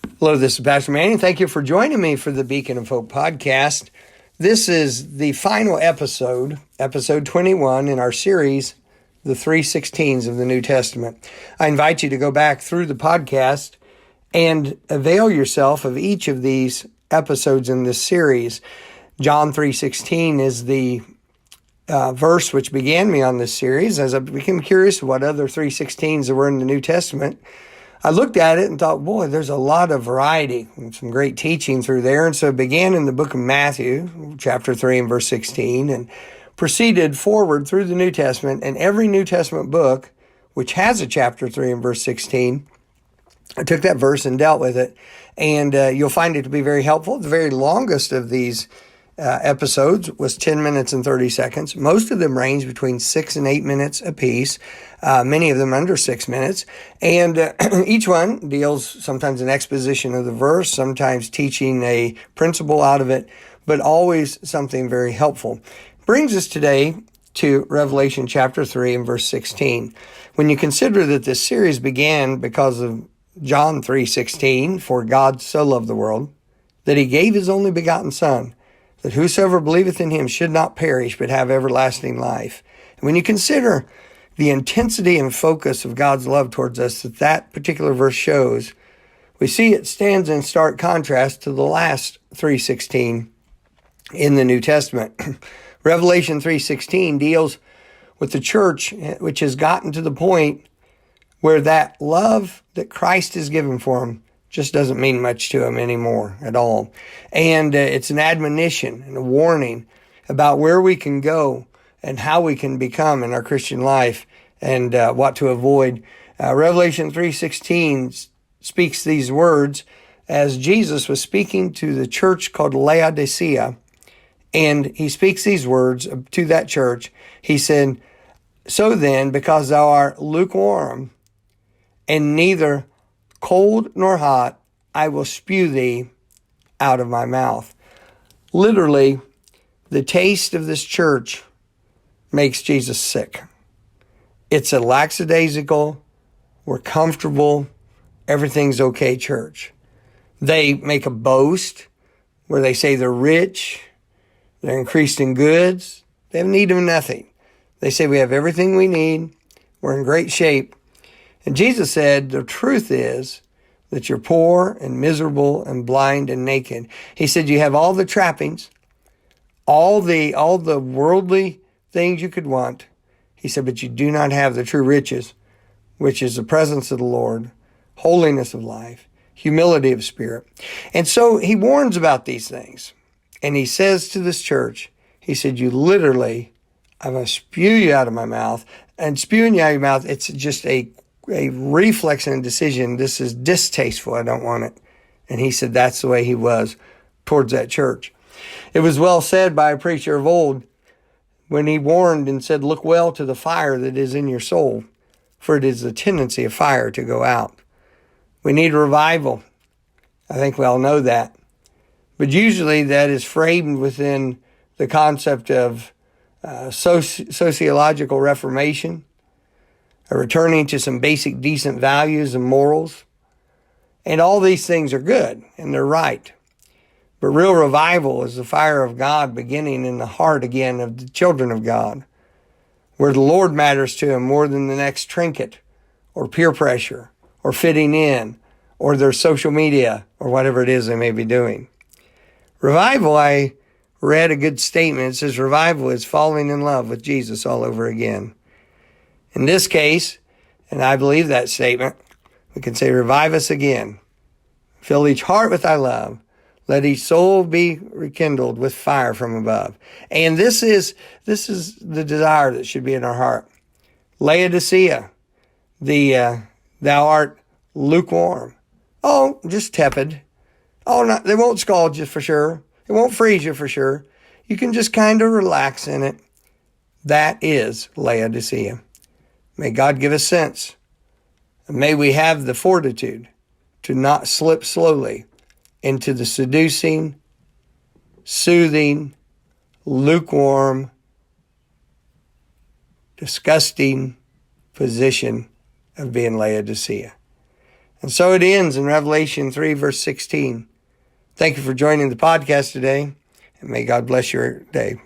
Hello, this is Pastor Manny. Thank you for joining me for the Beacon of Hope podcast. This is the final episode 21 in our series, The 3:16s of the New Testament. I invite you to go back through the podcast and avail yourself of each of these episodes in this series. John 3:16 is the verse which began me on this series. As I became curious what other 3:16s there were in the New Testament, I looked at it and thought, boy, there's a lot of variety and some great teaching through there. And so it began in the book of Matthew, chapter 3 and verse 16, and proceeded forward through the New Testament. And every New Testament book, which has a chapter 3 and verse 16, I took that verse and dealt with it. And you'll find it to be very helpful. The very longest of these episodes was 10 minutes and 30 seconds. Most of them range between 6 and 8 minutes apiece, many of them under 6 minutes. And each one deals sometimes an exposition of the verse, sometimes teaching a principle out of it, but always something very helpful. Brings us today to Revelation chapter 3 and verse 16. When you consider that this series began because of John 3:16, for God so loved the world, that he gave his only begotten Son, that whosoever believeth in him should not perish, but have everlasting life. And when you consider the intensity and focus of God's love towards us that particular verse shows, we see it stands in stark contrast to the last 3:16 in the New Testament. Revelation 3:16 deals with the church, which has gotten to the point where that love that Christ has given for them just doesn't mean much to them anymore at all. And it's an admonition and a warning about where we can go and how we can become in our Christian life and what to avoid. Revelation 3:16 speaks these words as Jesus was speaking to the church called Laodicea. And he speaks these words to that church. He said, "So then, because thou art lukewarm and neither cold nor hot, I will spew thee out of my mouth." Literally, the taste of this church makes Jesus sick. It's a lackadaisical, we're comfortable, everything's okay church. They make a boast where they say they're rich, they're increased in goods, they have need of nothing. They say we have everything we need, we're in great shape. And Jesus said, the truth is that you're poor and miserable and blind and naked. He said, you have all the trappings, all the worldly things you could want. He said, but you do not have the true riches, which is the presence of the Lord, holiness of life, humility of spirit. And so he warns about these things. And he says to this church, he said, you literally, I'm going to spew you out of my mouth. And spewing you out of your mouth, it's just a reflex and a decision. This is distasteful. I don't want it. And he said that's the way he was towards that church. It was well said by a preacher of old when he warned and said, look well to the fire that is in your soul, for it is the tendency of fire to go out. We need revival. I think we all know that. But usually that is framed within the concept of sociological reformation, returning to some basic decent values and morals. And all these things are good and they're right. But real revival is the fire of God beginning in the heart again of the children of God, where the Lord matters to them more than the next trinket or peer pressure or fitting in or their social media or whatever it is they may be doing. Revival, I read a good statement. It says revival is falling in love with Jesus all over again. In this case, and I believe that statement, we can say, revive us again. Fill each heart with thy love. Let each soul be rekindled with fire from above. And this is the desire that should be in our heart. Laodicea, thou art lukewarm. Oh, just tepid. Oh, no, they won't scald you for sure. It won't freeze you for sure. You can just kind of relax in it. That is Laodicea. May God give us sense. And may we have the fortitude to not slip slowly into the seducing, soothing, lukewarm, disgusting position of being Laodicea. And so it ends in Revelation 3, verse 16. Thank you for joining the podcast today, and may God bless your day.